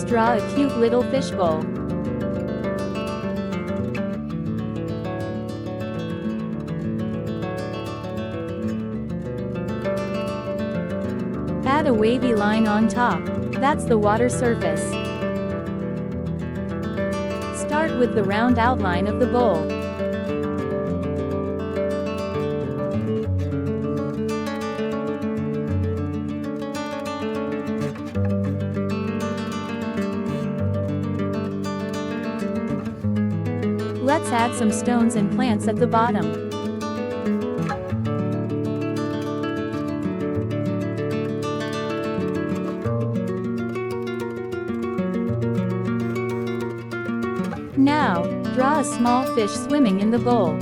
draw a cute little fishbowl. Add a wavy line on top. That's the water surface. Start with the round outline of the bowl. Let's add some stones and plants at the bottom. Now, draw a small fish swimming in the bowl.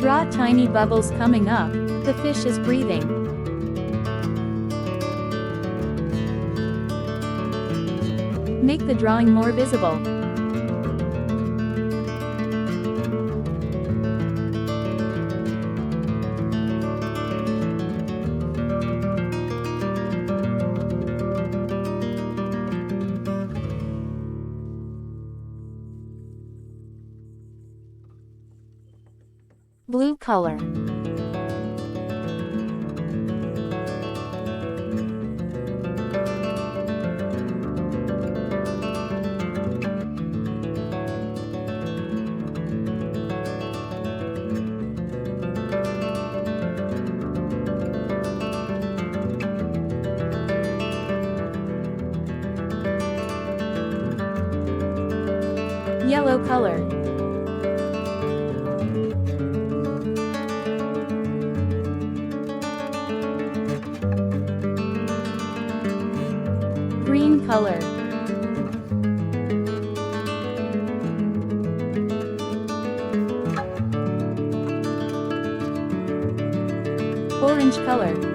Draw tiny bubbles coming up. The fish is breathing. Make the drawing more visible. Blue color. Yellow color. Green color. Orange color.